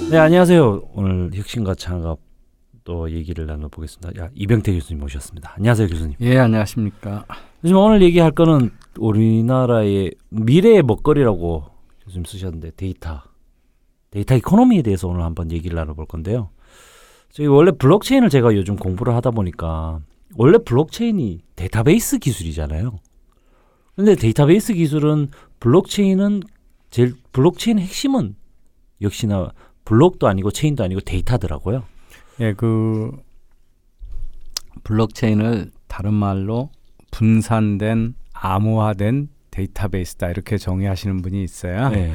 네, 안녕하세요. 오늘 혁신과 창업 또 얘기를 나눠보겠습니다. 이병태 교수님 모셨습니다. 안녕하세요, 교수님. 예, 안녕하십니까. 교수님, 오늘 얘기할 거는 우리나라의 미래의 먹거리라고 교수님 쓰셨는데 데이터 이코노미에 대해서 오늘 한번 얘기를 나눠볼 건데요. 저희 원래 블록체인을 제가 요즘 공부를 하다 보니까 원래 블록체인이 데이터베이스 기술이잖아요. 근데 데이터베이스 기술은 블록체인의 핵심은 역시나 블록도 아니고 체인도 아니고 데이터더라고요. 예, 그 블록체인을 다른 말로 분산된 암호화된 데이터베이스다 이렇게 정의하시는 분이 있어요. 네.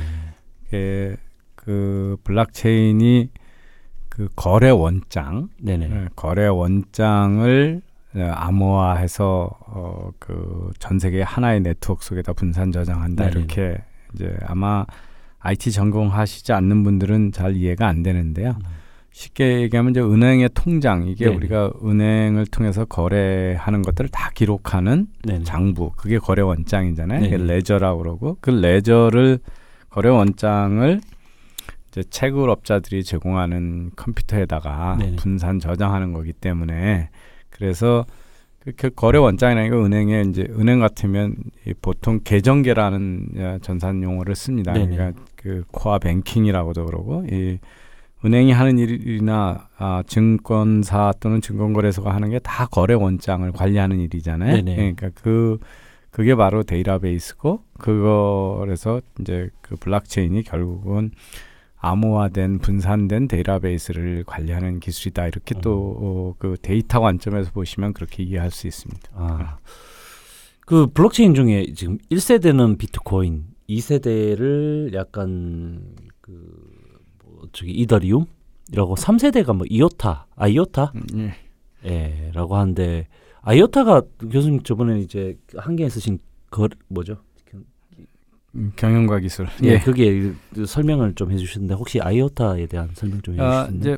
예, 그 블록체인이 그 거래 원장, 거래 원장을 암호화해서 그 전 세계 하나의 네트워크 속에다 분산 저장한다. 네네. 이렇게 이제 아마 IT 전공하시지 않는 분들은 잘 이해가 안 되는데요. 쉽게 얘기하면 이제 은행의 통장, 이게 네네. 우리가 은행을 통해서 거래하는 것들을 다 기록하는 네네. 장부, 그게 거래 원장이잖아요. 그게 레저라고 그러고, 그 레저를 거래 원장을 이제 채굴업자들이 제공하는 컴퓨터에다가 네네. 분산 저장하는 거기 때문에, 그래서 그 거래 원장이라는 게 은행에 이제 은행 같으면 보통 계정계라는 전산 용어를 씁니다. 네네. 그러니까 그 코어 뱅킹이라고도 그러고, 이 은행이 하는 일이나 증권사 또는 증권거래소가 하는 게 다 거래 원장을 관리하는 일이잖아요. 네네. 그러니까 그게 바로 데이터베이스고, 그거에서 이제 그 블록체인이 결국은 암호화된 분산된 데이터베이스를 관리하는 기술이다. 이렇게 또 그 데이터 관점에서 보시면 그렇게 이해할 수 있습니다. 그 블록체인 중에 지금 1세대는 비트코인, 2세대를 약간 이더리움이라고 3세대가 뭐 이오타, 라고 하는데, 아이오타가 교수님 저번에 이제 한경에 쓰신 뭐죠? 경영과 기술. 예, 그게 설명을 좀 해주셨는데 혹시 아이오타에 대한 설명 좀 해주시나요? 이제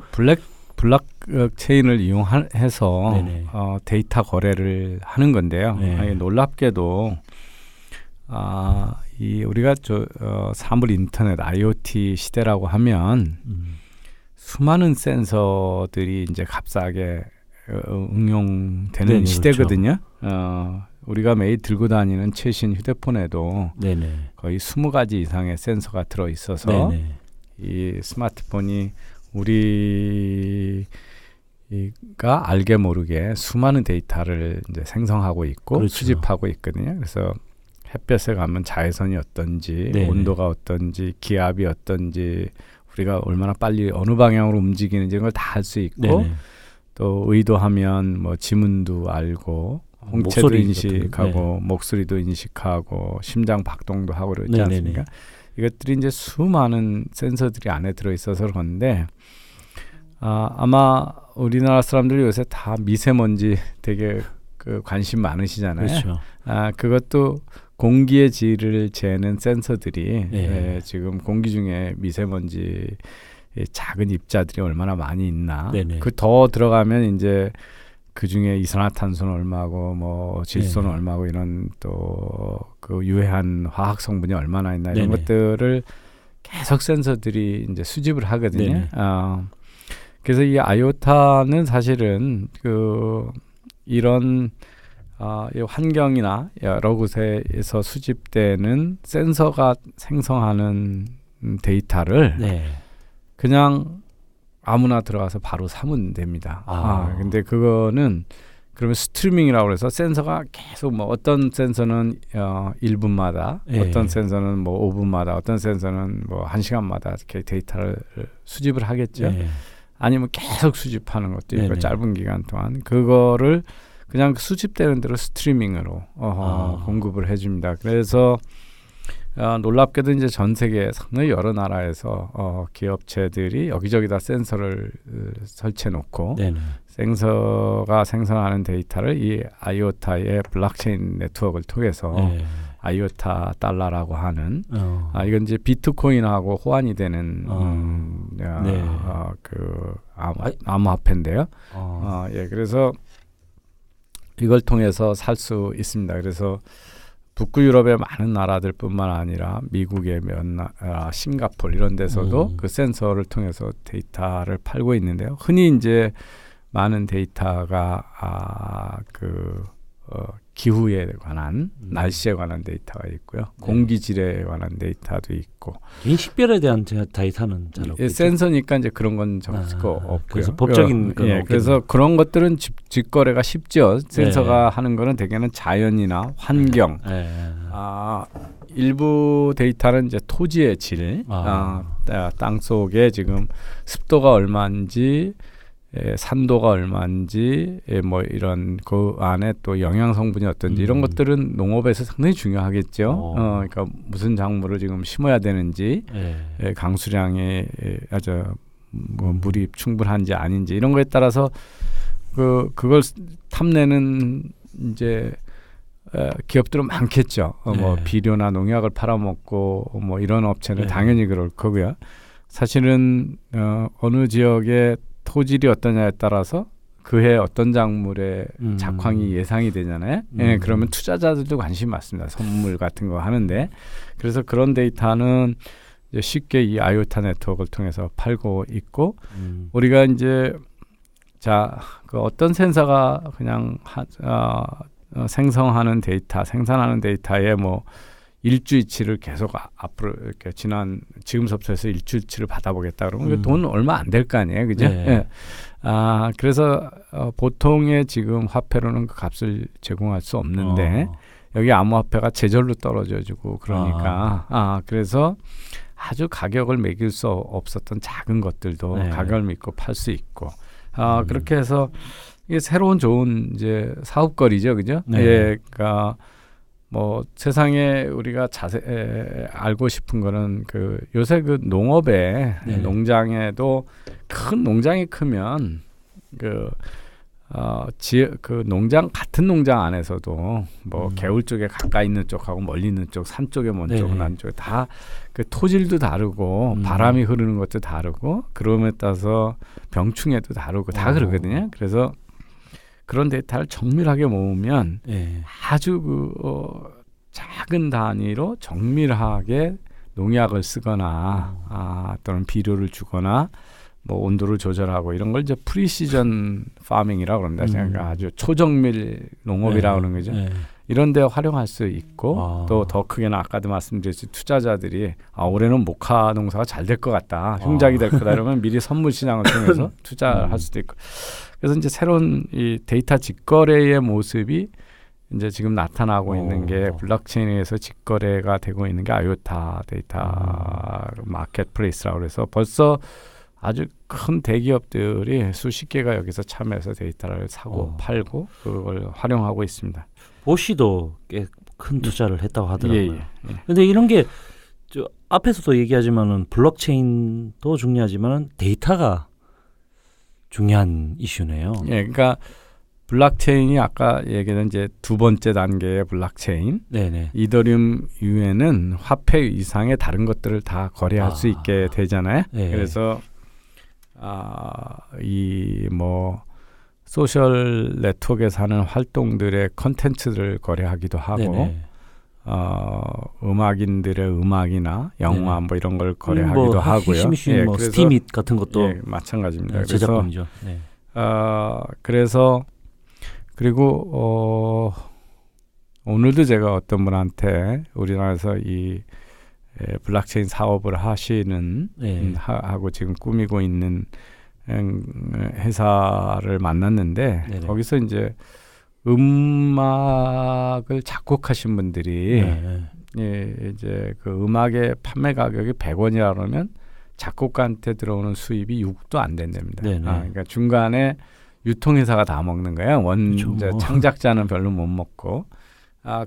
블록체인을 이용해서 데이터 거래를 하는 건데요. 놀랍게도 우리가 사물 인터넷 IoT 시대라고 하면 수많은 센서들이 이제 값싸게 응용되는 시대거든요. 그렇죠. 우리가 매일 들고 다니는 최신 휴대폰에도 거의 20가지 이상의 센서가 들어 있어서 이 스마트폰이 우리가 알게 모르게 수많은 데이터를 이제 생성하고 있고 그렇죠. 수집하고 있거든요. 그래서 햇볕에 가면 자외선이 어떤지, 온도가 어떤지, 기압이 어떤지, 우리가 얼마나 빨리 어느 방향으로 움직이는지 이런 걸 다 알 수 있고, 또 의도하면 뭐 지문도 알고, 홍채도 인식하고, 목소리도 인식하고, 심장 박동도 하고 그러지 않습니까? 이것들이 이제 수많은 센서들이 안에 들어있어서 그런데, 아마 우리나라 사람들이 요새 다 미세먼지 되게 관심 많으시잖아요. 그렇죠. 그것도 공기의 질을 재는 센서들이 지금 공기 중에 미세먼지 작은 입자들이 얼마나 많이 있나. 그 더 들어가면 이제 그 중에 이산화탄소는 얼마고 뭐 질소는 얼마고 이런 또 그 유해한 화학 성분이 얼마나 있나 이런 것들을 계속 센서들이 이제 수집을 하거든요. 그래서 이 아이오타는 사실은 이런 이 환경이나 여러 곳에서 수집되는 센서가 생성하는 데이터를 그냥 아무나 들어가서 바로 사면 됩니다. 근데 그거는 그러면 스트리밍이라고 해서 센서가 계속 뭐 어떤 센서는 1분마다 어떤 센서는 뭐 5분마다 어떤 센서는 뭐 1시간마다 이렇게 데이터를 수집을 하겠죠. 아니면 계속 수집하는 것도 있고 짧은 기간 동안 그거를 그냥 수집되는 대로 스트리밍으로 공급을 해줍니다. 그래서 놀랍게도 이제 전 세계 상당히 여러 나라에서 기업체들이 여기저기다 센서를 설치해놓고 센서가 생성하는 데이터를 이 아이오타의 블록체인 네트워크를 통해서 아이오타 달러라고 하는 이건 이제 비트코인하고 호환이 되는 그 암호화폐인데요. 그래서 이걸 통해서 살 수 있습니다. 그래서 북구 유럽의 많은 나라들뿐만 아니라 미국의 몇 나라, 싱가포르 이런 데서도 그 센서를 통해서 데이터를 팔고 있는데요. 흔히 이제 많은 데이터가 기후에 관한 날씨에 관한 데이터가 있고요. 공기질에 관한 데이터도 있고. 개인 식별에 대한 데이터는 잘 없겠죠. 센서니까 이제 그런 건 적을 거 없고요. 그래서 법적인 건 없겠네요. 그래서 그런 것들은 직거래가 쉽죠. 센서가 하는 거는 대개는 자연이나 환경. 일부 데이터는 이제 토지의 질, 땅 속에 지금 습도가 얼마인지, 산도가 얼마인지, 뭐 이런 그 안에 또 영양 성분이 어떤지 이런 것들은 농업에서 상당히 중요하겠죠. 그러니까 무슨 작물을 지금 심어야 되는지, 강수량이 아주 뭐 물이 충분한지 아닌지 이런 거에 따라서 그걸 탐내는 이제 기업들은 많겠죠. 뭐 비료나 농약을 팔아먹고 뭐 이런 업체는 당연히 그럴 거고요. 사실은 어느 지역의 토질이 어떠냐에 따라서 그해 어떤 작물의 작황이 예상이 되잖아요. 그러면 투자자들도 관심이 많습니다. 선물 같은 거 하는데. 그래서 그런 데이터는 이제 쉽게 이 아이오타 네트워크를 통해서 팔고 있고 우리가 이제 그 어떤 센서가 그냥 생성하는 데이터, 생산하는 데이터에 뭐 일주일치를 계속 앞으로 이렇게 지금서부터 해서 일주일치를 받아보겠다 그러면 돈 얼마 안 될 거 아니에요, 그죠? 그래서 보통의 지금 화폐로는 그 값을 제공할 수 없는데 여기 암호화폐가 제절로 떨어져주고 그러니까 그래서 아주 가격을 매길 수 없었던 작은 것들도 가격을 믿고 팔 수 있고 그렇게 해서 이게 새로운 좋은 이제 사업거리죠, 그죠? 그러니까 뭐 세상에 우리가 알고 싶은 거는 요새 그 농업에 농장에도 큰 농장이 크면 그 농장 같은 농장 안에서도 뭐 개울 쪽에 가까이 있는 쪽하고 멀리 있는 쪽, 산 쪽에 먼 쪽은 안 쪽에 다 그 토질도 다르고 바람이 흐르는 것도 다르고 그럼에 따라서 병충해도 다르고 다 그러거든요. 그래서 그런 데이터를 정밀하게 모으면 아주 작은 단위로 정밀하게 농약을 쓰거나 또는 비료를 주거나 뭐 온도를 조절하고 이런 걸 이제 프리시전 파밍이라고 그럽니다. 그러니까 아주 초정밀 농업이라고 그러는 거죠. 이런 데 활용할 수 있고 또 더 크게는 아까도 말씀드렸듯이 투자자들이 올해는 모카 농사가 잘 될 것 같다. 흉작이 될 거다. 이러면 미리 선물 시장을 통해서 투자할 수도 있고. 그래서 이제 새로운 이 데이터 직거래의 모습이 이제 지금 나타나고 있는 게 블록체인에서 직거래가 되고 있는 게 아이오타 데이터 마켓플레이스라고 그래서 벌써 아주 큰 대기업들이 수십 개가 여기서 참여해서 데이터를 사고 팔고 그걸 활용하고 있습니다. 보시도 꽤 큰 투자를 했다고 하더라고요. 근데 이런 게 앞에서도 얘기하지만은 블록체인도 중요하지만은 데이터가 중요한 이슈네요. 그러니까 블록체인이 아까 얘기한 이제 두 번째 단계의 블록체인. 이더리움 이후에는 화폐 이상의 다른 것들을 다 거래할 수 있게 되잖아요. 그래서 이 뭐 소셜 네트워크에서 하는 활동들의 컨텐츠를 거래하기도 하고 음악인들의 음악이나 영화 뭐 이런 걸 거래하기도 하고요. 뭐 스팀잇 같은 것도 마찬가지입니다. 제작권이죠. 그래서 그리고 오늘도 제가 어떤 분한테 우리나라에서 이 블록체인 사업을 하시는 하고 지금 꾸미고 있는 회사를 만났는데 거기서 이제 음악을 작곡하신 분들이 이제 그 음악의 판매 가격이 100원이라 그러면 작곡가한테 들어오는 수입이 6도 안 된답니다. 그러니까 중간에 유통회사가 다 먹는 거예요. 창작자는 별로 못 먹고.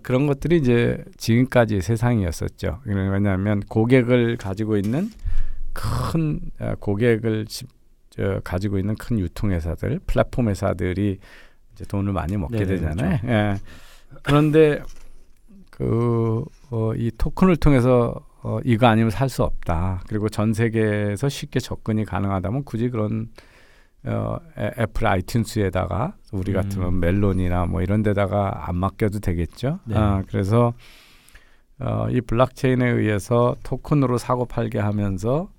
그런 것들이 이제 지금까지 세상이었었죠. 왜냐하면 고객을 가지고 있는 가지고 있는 큰 유통회사들, 플랫폼 회사들이 이제 돈을 많이 먹게 되잖아요. 그렇죠. 그런데 이 토큰을 통해서 이거 아니면 살 수 없다. 그리고 전 세계에서 쉽게 접근이 가능하다면 굳이 그런 애플 아이튠스에다가 우리 같으면 멜론이나 뭐 이런 데다가 안 맡겨도 되겠죠. 네. 그래서 이 블록체인에 의해서 토큰으로 사고 팔게 하면서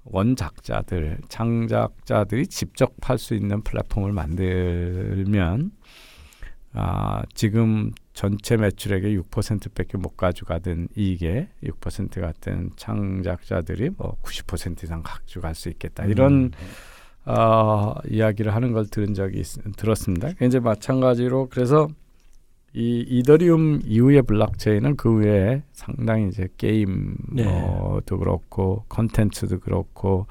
원작자들, 창작자들이 직접 팔 수 있는 플랫폼을 만들면 지금 전체 매출액의 6%밖에 못 가져가던 이익의 6% 같은 창작자들이 뭐 90% 이상 가져갈 수 있겠다. 이런 이야기를 하는 걸 들었습니다. 이제 마찬가지로 그래서 이 이더리움 이후의 블록체인은 그 외에 상당히 이제 게임도 그렇고 컨텐츠도 그렇고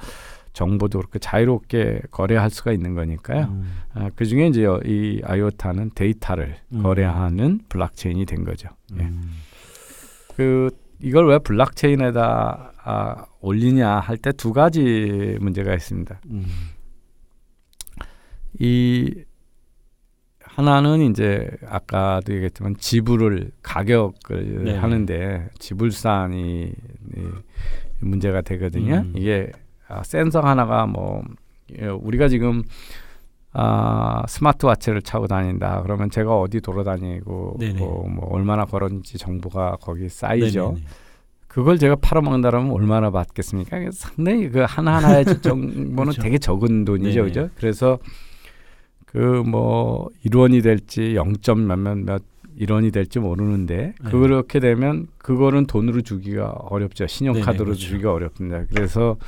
정보도 그렇고 자유롭게 거래할 수가 있는 거니까요. 그 중에 이제 이 아이오타는 데이터를 거래하는 블록체인이 된 거죠. 예. 이걸 왜 블록체인에다 올리냐 할 때 두 가지 문제가 있습니다. 이 하나는 이제 아까도 얘기했지만 지불을 가격을 네. 하는데 지불산이 문제가 되거든요. 이게 센서 하나가 뭐 우리가 지금 스마트워치를 차고 다닌다 그러면 제가 어디 돌아다니고 뭐 얼마나 걸었는지 정보가 거기 쌓이죠. 네네네. 그걸 제가 팔아먹는다면 얼마나 받겠습니까? 상당히 그 하나하나의 정보는 그렇죠. 되게 적은 돈이죠, 그죠? 그래서 그 뭐 1원이 될지 0점 몇 1원이 될지 모르는데 그렇게 되면 그거는 돈으로 주기가 어렵죠. 신용카드로 그렇죠. 주기가 어렵습니다. 그래서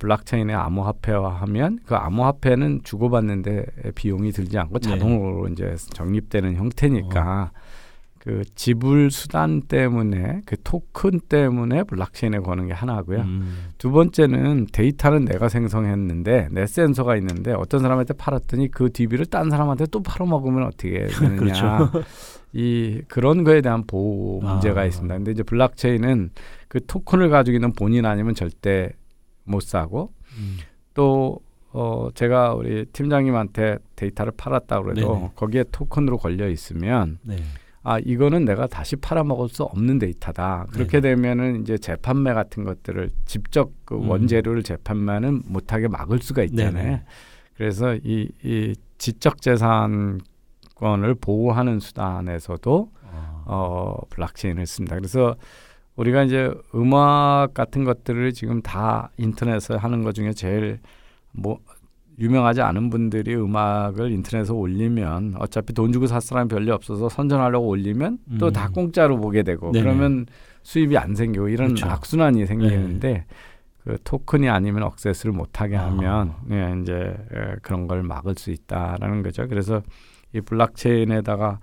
블록체인의 암호화폐화하면 그 암호화폐는 주고받는데 비용이 들지 않고 자동으로 이제 적립되는 형태니까 그 지불 수단 때문에 그 토큰 때문에 블록체인에 거는 게 하나고요. 두 번째는 데이터는 내가 생성했는데 내 센서가 있는데 어떤 사람한테 팔았더니 그 DB를 딴 사람한테 또 팔아먹으면 어떻게 되느냐. 그렇죠. 그런 거에 대한 보호 문제가 있습니다. 근데 이제 블록체인은 그 토큰을 가지고 있는 본인 아니면 절대 못 사고 또 제가 우리 팀장님한테 데이터를 팔았다고 해도 거기에 토큰으로 걸려 있으면 이거는 내가 다시 팔아먹을 수 없는 데이터다. 그렇게 되면은 이제 재판매 같은 것들을 직접 그 원재료를 재판매는 못하게 막을 수가 있잖아요. 그래서 이 지적재산권을 보호하는 수단에서도 블록체인을 씁니다. 그래서 우리가 이제 음악 같은 것들을 지금 다 인터넷에서 하는 것 중에 제일 뭐 유명하지 않은 분들이 음악을 인터넷에 올리면 어차피 돈 주고 살 사람이 별로 없어서 선전하려고 올리면 또 다 공짜로 보게 되고 그러면 수입이 안 생기고 이런 그렇죠. 악순환이 생기는데 그 토큰이 아니면 억세스를 못하게 하면 이제 그런 걸 막을 수 있다라는 거죠. 그래서 이 블록체인에다가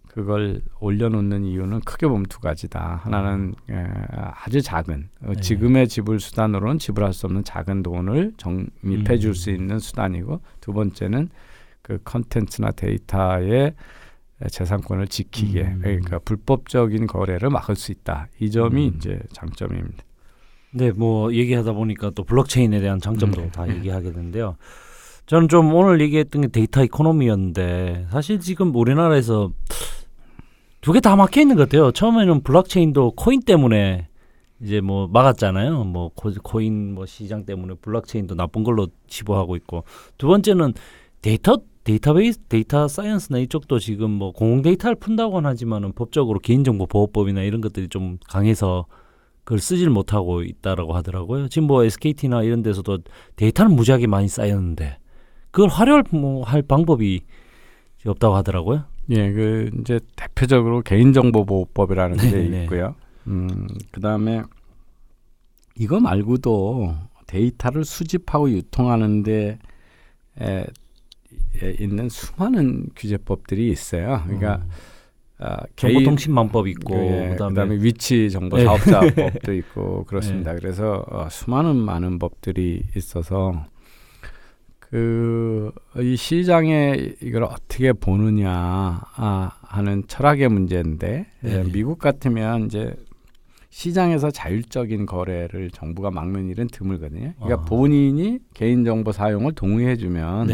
그걸 올려놓는 이유는 크게 보면 두 가지다. 하나는 아주 작은 지금의 지불 수단으로는 지불할 수 없는 작은 돈을 적립해 줄 수 있는 수단이고 두 번째는 그 컨텐츠나 데이터의 재산권을 지키게 그러니까 불법적인 거래를 막을 수 있다. 이 점이 이제 장점입니다. 네, 뭐 얘기하다 보니까 또 블록체인에 대한 장점도 다 얘기하게 되는데요. 저는 좀 오늘 얘기했던 게 데이터 이코노미였는데 사실 지금 우리나라에서 두 개 다 막혀 있는 것 같아요. 처음에는 블록체인도 코인 때문에 이제 뭐 막았잖아요. 뭐 코인 뭐 시장 때문에 블록체인도 나쁜 걸로 치부하고 있고 두 번째는 데이터베이스, 데이터 사이언스나 이쪽도 지금 뭐 공공 데이터를 푼다고는 하지만은 법적으로 개인정보보호법이나 이런 것들이 좀 강해서 그걸 쓰질 못하고 있다라고 하더라고요. 지금 뭐 SKT나 이런 데서도 데이터는 무지하게 많이 쌓였는데 그걸 활용할 방법이 없다고 하더라고요. 예, 그 이제 대표적으로 개인정보보호법이라는 게 있고요. 그다음에 이거 말고도 데이터를 수집하고 유통하는데 있는 수많은 규제법들이 있어요. 그러니까 정보통신망법 있고 그다음에 위치 정보 사업자법도 있고 그렇습니다. 그래서 많은 법들이 있어서 이 시장에 이걸 어떻게 보느냐 하는 철학의 문제인데 미국 같으면 이제 시장에서 자율적인 거래를 정부가 막는 일은 드물거든요. 그러니까 본인이 개인정보 사용을 동의해주면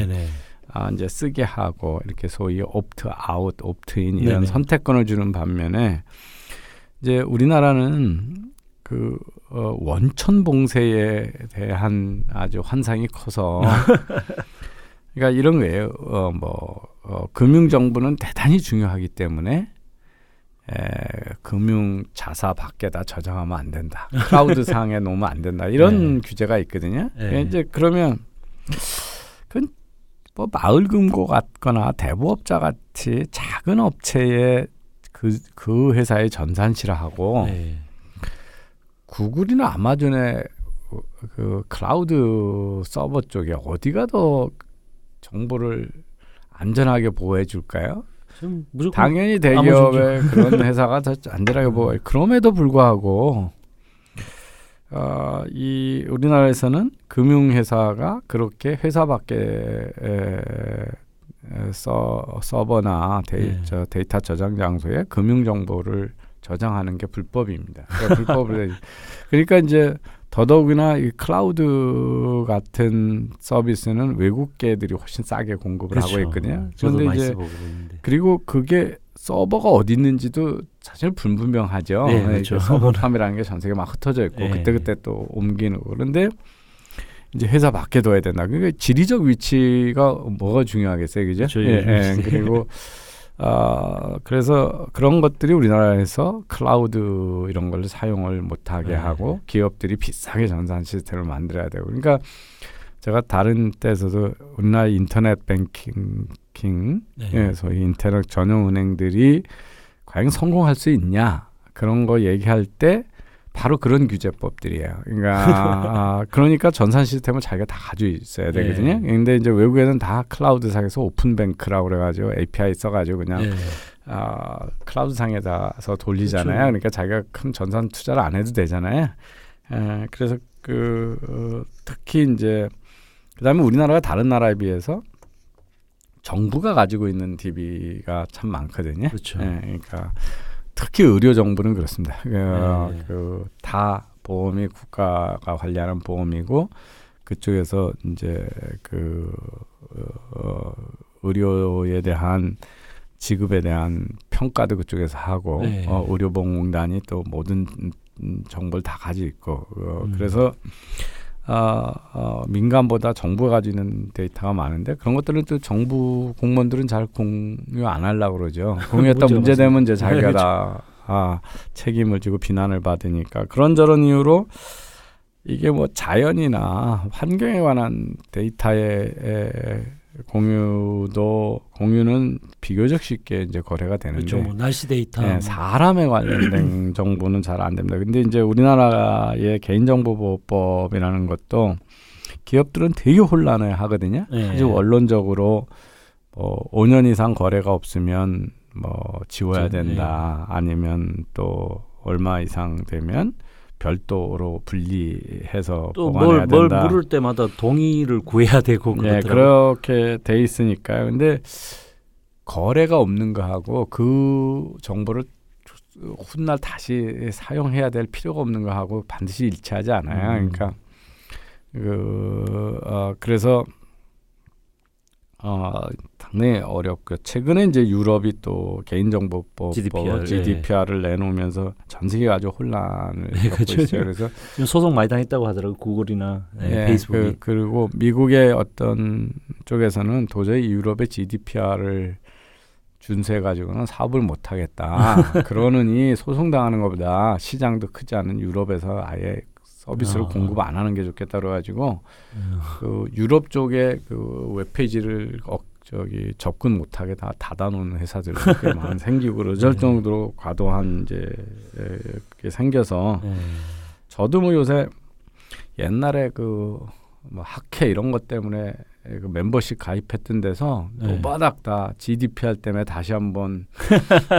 이제 쓰게 하고 이렇게 소위 옵트 아웃, 옵트 인 이런 선택권을 주는 반면에 이제 우리나라는 원천 봉쇄에 대한 아주 환상이 커서 그러니까 이런 거예요. 금융 정보는 대단히 중요하기 때문에 금융 자사 밖에다 저장하면 안 된다. 클라우드 상에 놓으면 안 된다. 이런 규제가 있거든요. 이제 그러면 그건 뭐 마을금고 같거나 대부업자 같이 작은 업체에 그 회사의 전산실하고 구글이나 아마존의 그 클라우드 서버 쪽에 어디가 더 정보를 안전하게 보호해 줄까요? 당연히 대기업의 그런 회사가 더 안전하게 보호해. 그럼에도 불구하고 이 우리나라에서는 금융회사가 그렇게 회사 밖에 서버나 데이터 저장 장소에 금융 정보를 저장하는 게 불법입니다. 그러니까 이제 더더욱이나 이 클라우드 같은 서비스는 외국계들이 훨씬 싸게 공급을 하고 있거든요. 그런데 이제 그리고 그게 서버가 어디 있는지도 사실 불분명하죠. 그렇죠. 서버 팜이라는 게 전 세계 막 흩어져 있고 그때그때 또 옮기는 거. 그런데 이제 회사 밖에 둬야 된다. 그러니까 지리적 위치가 뭐가 중요하겠어요, 그죠? 그리고 그래서 그런 것들이 우리나라에서 클라우드 이런 걸 사용을 못하게 하고 기업들이 비싸게 전산 시스템을 만들어야 되고. 그러니까 제가 다른 때에서도 우리나라 인터넷 뱅킹, 소위 인터넷 전용 은행들이 과연 성공할 수 있냐 그런 거 얘기할 때 바로 그런 규제법들이에요. 그러니까 전산 시스템을 자기가 다 가지고 있어야 되거든요. 근데 이제 외국에는 다 클라우드 상에서 오픈뱅크라고 그래가지고 API 써가지고 그냥 클라우드 상에다서 돌리잖아요. 그렇죠. 그러니까 자기가 큰 전산 투자를 안 해도 되잖아요. 그래서 특히 이제 그다음에 우리나라가 다른 나라에 비해서 정부가 가지고 있는 DB가 참 많거든요. 그렇죠. 그러니까 특히 의료 정보는 그렇습니다. 다 보험이 국가가 관리하는 보험이고 그쪽에서 이제 의료에 대한 지급에 대한 평가도 그쪽에서 하고 의료보험공단이 또 모든 정보를 다 가지고 있고 그래서 민간보다 정부가 가지고 있는 데이터가 많은데 그런 것들은 또 정부 공무원들은 잘 공유 안 하려고 그러죠. 공유했다 문제되면 이제 자기가 다 책임을 지고 비난을 받으니까 그런저런 이유로 이게 뭐 자연이나 환경에 관한 데이터의 공유는 비교적 쉽게 이제 거래가 되는데 그렇죠. 뭐 날씨 데이터 사람에 관련된 정보는 잘 안 됩니다. 근데 이제 우리나라의 개인정보보호법이라는 것도 기업들은 되게 혼란을 하거든요. 아주 원론적으로 5년 이상 거래가 없으면 뭐 지워야 된다. 아니면 또 얼마 이상 되면 별도로 분리해서 또 보관해야 된다. 뭘 물을 때마다 동의를 구해야 되고 그렇게 돼 있으니까요. 근데 거래가 없는 거하고 그 정보를 훗날 다시 사용해야 될 필요가 없는 거하고 반드시 일치하지 않아요. 그러니까 그래서 당연히 어렵고 최근에 이제 유럽이 또 개인정보법 GDPR을 내놓으면서 전 세계가 아주 혼란을 겪고 있어요. 그래서 지금 소송 많이 당했다고 하더라고요. 구글이나 페이스북이. 그리고 미국의 어떤 쪽에서는 도저히 유럽의 GDPR을 준수해 가지고는 사업을 못 하겠다. 그러느니 소송 당하는 것보다 시장도 크지 않은 유럽에서 아예 서비스를 공급 안 하는 게 좋겠다 그래가지고 그 유럽 쪽에 그 웹페이지를 접근 못하게 다 닫아놓는 회사들이 꽤 많이 생기고 그럴 정도로 과도한 이제 그게 생겨서 저도 뭐 요새 옛날에 뭐 학회 이런 것 때문에 그 멤버십 가입했던 데서 노바닥 다 GDPR 때문에 다시 한번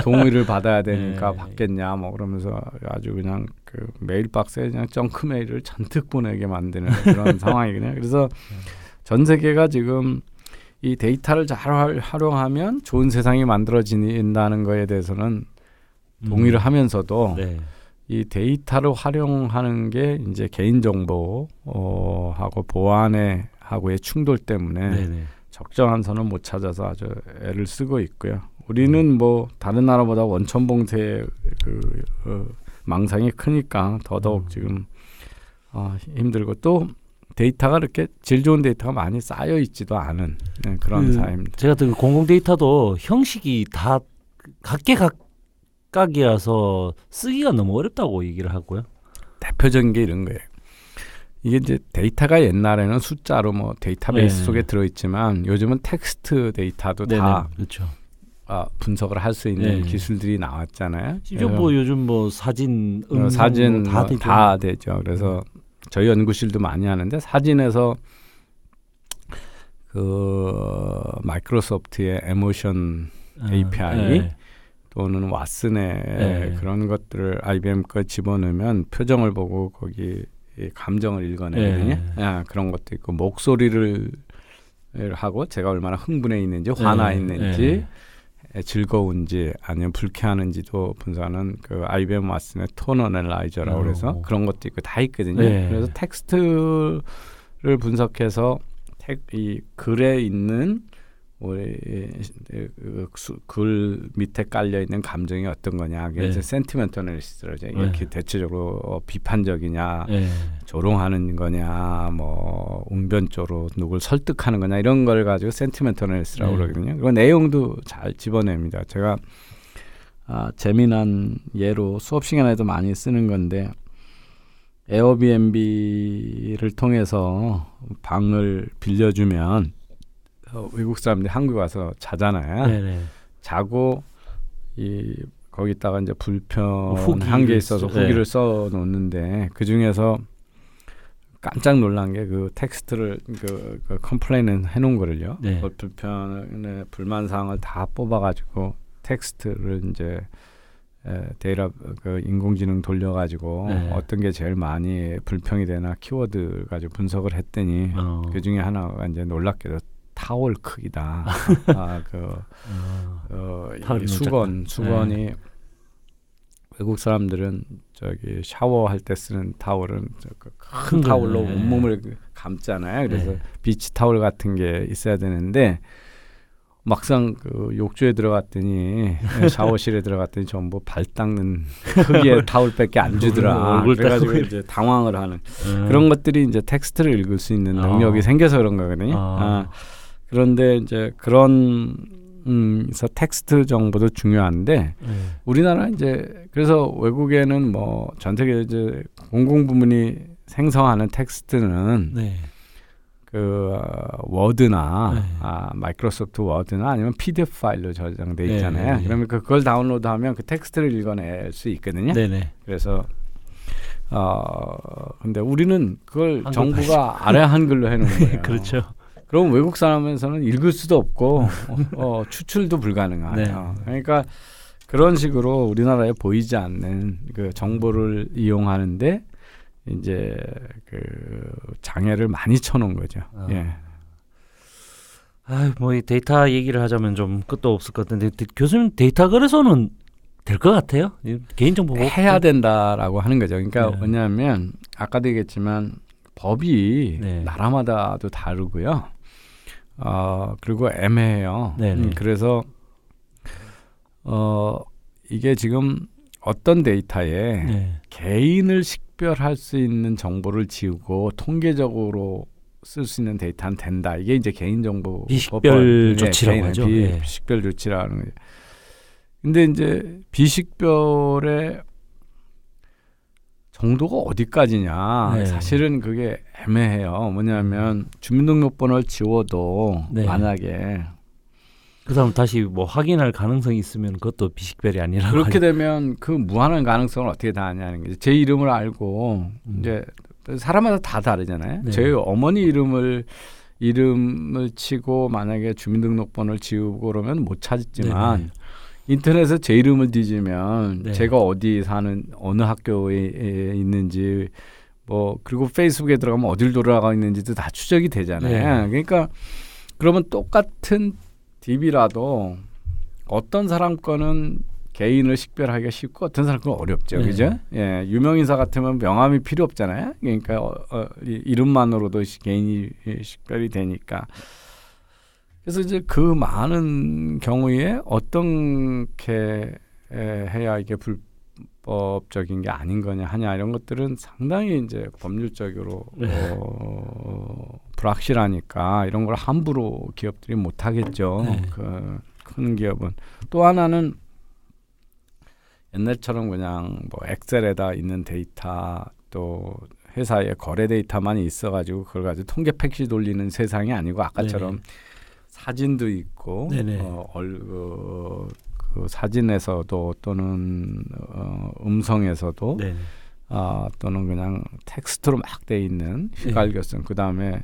동의를 받아야 되니까 받겠냐 뭐 그러면서 아주 그냥 그 메일 박스에 그냥 정크 메일을 잔뜩 보내게 만드는 그런 상황이거든요. 그래서 전 세계가 지금 이 데이터를 잘 활용하면 좋은 세상이 만들어진다는 거에 대해서는 동의를 하면서도 이 데이터를 활용하는 게 이제 개인정보 하고 보안에 하고의 충돌 때문에 적정한 선을 못 찾아서 아주 애를 쓰고 있고요. 우리는 뭐 다른 나라보다 원천 봉쇄 망상이 크니까 더더욱 지금 힘들고 또 데이터가 이렇게 질 좋은 데이터가 많이 쌓여 있지도 않은 그런 사회입니다. 제가 듣는 공공 데이터도 형식이 다 각각이라서 쓰기가 너무 어렵다고 얘기를 하고요. 대표적인 게 이런 거예요. 이게 이제 데이터가 옛날에는 숫자로 뭐 데이터베이스 속에 들어있지만 요즘은 텍스트 데이터도 다 그렇죠. 분석을 할 수 있는 기술들이 나왔잖아요. 심지어 뭐 요즘 뭐 사진, 사진 다 되죠. 그래서 저희 연구실도 많이 하는데 사진에서 그 마이크로소프트의 에모션 API 또는 왓슨의 그런 것들을 IBM 거 집어넣으면 표정을 보고 거기 감정을 읽어내거든요. 그런 것도 있고 목소리를 하고 제가 얼마나 흥분해 있는지 화나 있는지 즐거운지 아니면 불쾌하는지도 분석하는 그 IBM 왓슨의 톤 어널라이저라고 그래서 그런 것도 있고 다 있거든요. 그래서 텍스트를 분석해서 이 글에 있는 글 밑에 깔려 있는 감정이 어떤 거냐, 그게 이제 센티멘트 어널리시스죠. 이게 대체적으로 비판적이냐, 조롱하는 거냐, 뭐 웅변조로 누굴 설득하는 거냐 이런 걸 가지고 센티멘트 어널리시스라고 그러거든요. 그 내용도 잘 집어냅니다. 제가 재미난 예로 수업 시간에도 많이 쓰는 건데 에어비앤비를 통해서 방을 빌려주면 외국 사람들이 한국에 와서 자잖아요. 자고 거기다가 이제 불편한 게 있어서 후기를 써 놓는데 그 중에서 깜짝 놀란 게 그 텍스트를 그 컴플레인을 해놓은 거를요. 그 불편의 불만 사항을 다 뽑아가지고 텍스트를 이제 데이터 그 인공지능 돌려가지고 어떤 게 제일 많이 불평이 되나 키워드 가지고 분석을 했더니 그 중에 하나가 이제 놀랍게도 타월 크기다. 수건이 외국 사람들은 저기 샤워할 때 쓰는 타월은 큰 타월로 온몸을 감잖아요. 그래서 비치 타월 같은 게 있어야 되는데 막상 그 욕조에 들어갔더니 샤워실에 들어갔더니 전부 발 닦는 크기의 타월밖에 안 주더라. 그래가지고 이제 당황을 하는 그런 것들이 이제 텍스트를 읽을 수 있는 능력이 생겨서 그런 거거든요. 그런데 이제 그런 그래서 텍스트 정보도 중요한데 우리나라 이제 그래서 외국에는 뭐 전 세계 이제 공공부문이 생성하는 텍스트는 그 워드나 마이크로소프트 워드나 아니면 PDF 파일로 저장돼 있잖아요. 그러면 그걸 다운로드하면 그 텍스트를 읽어낼 수 있거든요. 그래서 근데 우리는 그걸 정부가 아래 한글로 해놓은 거예요. 그렇죠. 그럼 외국 사람에서는 읽을 수도 없고 추출도 불가능해요. 그러니까 그런 식으로 우리나라에 보이지 않는 그 정보를 이용하는데 이제 그 장애를 많이 쳐놓은 거죠. 뭐 이 데이터 얘기를 하자면 좀 끝도 없을 것 같은데 교수님 데이터 거래소는 될 것 같아요? 개인정보 해야 된다라고 하는 거죠. 그러니까 왜냐하면 아까도 얘기했지만 법이 나라마다도 다르고요. 그리고 애매해요. 그래서 이게 지금 어떤 데이터에 개인을 식별할 수 있는 정보를 지우고 통계적으로 쓸 수 있는 데이터는 된다. 이게 이제 개인정보 비식별 조치라고 하죠. 비식별 조치라는 거죠. 근데 이제 비식별의 정도가 어디까지냐 사실은 그게 애매해요. 뭐냐면 주민등록번호를 지워도 만약에 그 사람 다시 뭐 확인할 가능성이 있으면 그것도 비식별이 아니라 그렇게 되면 그 무한한 가능성을 어떻게 다 하냐는 거죠. 제 이름을 알고 이제 사람마다 다 다르잖아요. 제 어머니 이름을 치고 만약에 주민등록번호를 지우고 그러면 못 찾지만 인터넷에 제 이름을 뒤지면 제가 어디 사는 어느 학교에 있는지 뭐 그리고 페이스북에 들어가면 어딜 돌아가 있는지도 다 추적이 되잖아요. 그러니까 그러면 똑같은 DB라도 어떤 사람 거는 개인을 식별하기가 쉽고 어떤 사람 거는 어렵죠. 그죠? 유명인사 같으면 명함이 필요 없잖아요. 그러니까 이름만으로도 개인이 식별이 되니까. 그래서 이제 그 많은 경우에 어떻게 해야 이게 합법적인 게 아닌 거냐 하냐 이런 것들은 상당히 이제 법률적으로 불확실하니까 이런 걸 함부로 기업들이 못 하겠죠. 그 큰 기업은. 또 하나는 옛날처럼 그냥 뭐 엑셀에다 있는 데이터 또 회사의 거래 데이터만 있어가지고 그걸 가지고 통계 팩시 돌리는 세상이 아니고 아까처럼 사진도 있고 그 사진에서도 또는 음성에서도 또는 그냥 텍스트로 막 돼 있는 휘갈겼음 그 다음에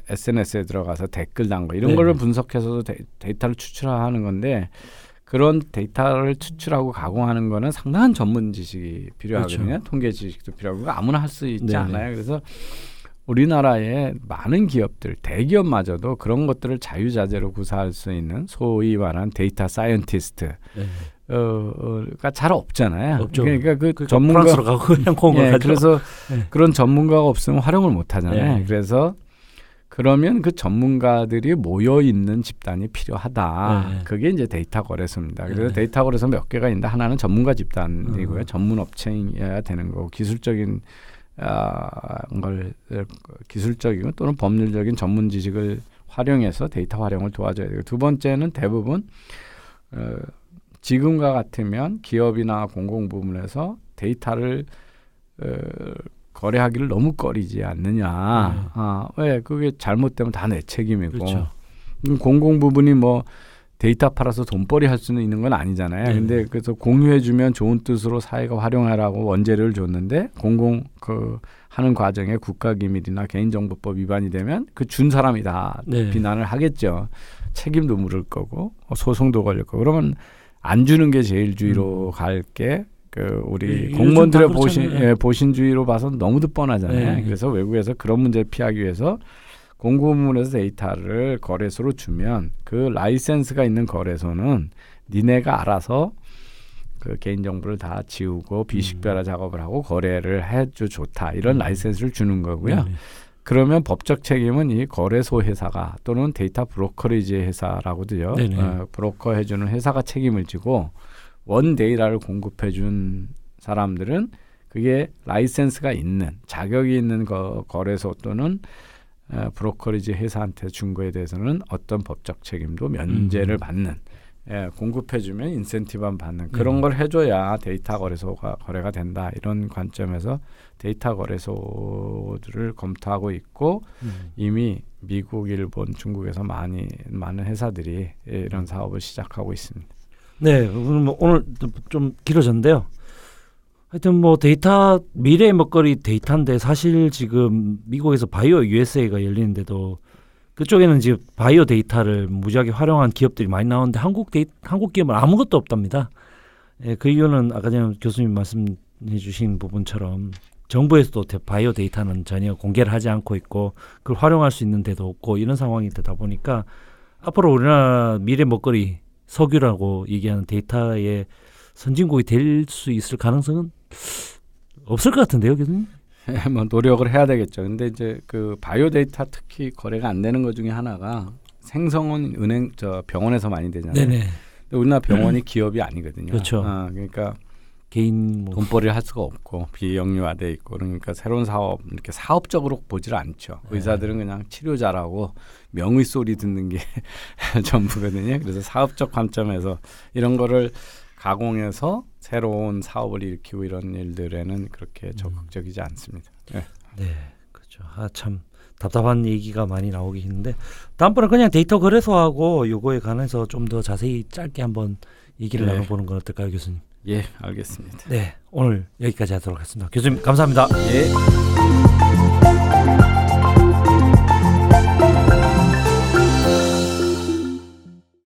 SNS에 들어가서 댓글 단 거 이런 거를 분석해서도 데이터를 추출하는 건데 그런 데이터를 추출하고 가공하는 거는 상당한 전문 지식이 필요하거든요. 그렇죠. 통계 지식도 필요하고 아무나 할 수 있지 않아요. 그래서 우리나라의 많은 기업들, 대기업마저도 그런 것들을 자유자재로 구사할 수 있는 소위 말한 데이터 사이언티스트 가 잘 없잖아요. 없죠. 그러니까 그 전문가 프랑스로 가고 홍콩을 가죠. 그래서 그런 전문가가 없으면 활용을 못 하잖아요. 그래서 그러면 그 전문가들이 모여 있는 집단이 필요하다. 그게 이제 데이터 거래소입니다. 그래서 데이터 거래소 몇 개가 있는데 하나는 전문가 집단이고요. 전문 업체여야 되는 거고 기술적인 걸 기술적이고 또는 법률적인 전문 지식을 활용해서 데이터 활용을 도와줘야 되고 두 번째는 대부분 지금과 같으면 기업이나 공공부문에서 데이터를 거래하기를 너무 꺼리지 않느냐. 왜 그게 잘못되면 다 내 책임이고 그렇죠. 공공부문이 뭐 데이터 팔아서 돈벌이 할 수는 있는 건 아니잖아요. 근데 그래서 공유해주면 좋은 뜻으로 사회가 활용하라고 원재료를 줬는데 하는 과정에 국가기밀이나 개인정보법 위반이 되면 그 준 사람이 다 비난을 하겠죠. 책임도 물을 거고 소송도 걸릴 거고 그러면 안 주는 게 제일주의로 갈게 우리 공무원들의 보신주의로 봐서는 너무도 뻔하잖아요. 그래서 외국에서 그런 문제를 피하기 위해서 공공부문에서 데이터를 거래소로 주면 그 라이센스가 있는 거래소는 니네가 알아서 그 개인정보를 다 지우고 비식별화 작업을 하고 거래를 해줘 좋다. 이런 라이센스를 주는 거고요. 그러면 법적 책임은 이 거래소 회사가 또는 데이터 브로커리지 회사라고도요. 브로커 해주는 회사가 책임을 지고 원 데이터를 공급해 준 사람들은 그게 라이센스가 있는 자격이 있는 거래소 또는 브로커리지 회사한테 준 거에 대해서는 어떤 법적 책임도 면제를 받는 공급해주면 인센티브만 받는 그런 걸 해줘야 데이터 거래소가 거래가 된다. 이런 관점에서 데이터 거래소들을 검토하고 있고 이미 미국, 일본, 중국에서 많은 회사들이 이런 사업을 시작하고 있습니다. 네, 오늘 좀 길어졌는데요. 하여튼 뭐 데이터 미래의 먹거리 데이터인데 사실 지금 미국에서 바이오 USA가 열리는데도 그쪽에는 지금 바이오 데이터를 무지하게 활용한 기업들이 많이 나오는데 한국 기업은 아무것도 없답니다. 그 이유는 아까 전에 교수님 말씀해 주신 부분처럼 정부에서도 바이오 데이터는 전혀 공개를 하지 않고 있고 그걸 활용할 수 있는 데도 없고 이런 상황이 되다 보니까 앞으로 우리나라 미래 먹거리 석유라고 얘기하는 데이터의 선진국이 될 수 있을 가능성은 없을 것 같은데요, 교수님? 뭐 노력을 해야 되겠죠. 근데 이제 그 바이오 데이터 특히 거래가 안 되는 것 중에 하나가 생성은 병원에서 많이 되잖아요. 네네. 근데 우리나라 병원이 기업이 아니거든요. 그렇죠. 그러니까 개인 돈벌이를 할 수가 없고 비영리화돼 있고 그러니까 새로운 사업 이렇게 사업적으로 보지를 않죠. 의사들은 그냥 치료자라고 명의 소리 듣는 게 전부거든요. 그래서 사업적 관점에서 이런 거를 가공해서 새로운 사업을 일으키고 이런 일들에는 그렇게 적극적이지 않습니다. 네, 그렇죠. 참 답답한 얘기가 많이 나오긴 했는데 다음번에 그냥 데이터 거래소하고 요거에 관해서 좀 더 자세히 짧게 한번 얘기를 나눠보는 건 어떨까요, 교수님? 예, 알겠습니다. 네, 오늘 여기까지 하도록 하겠습니다. 교수님 감사합니다. 예.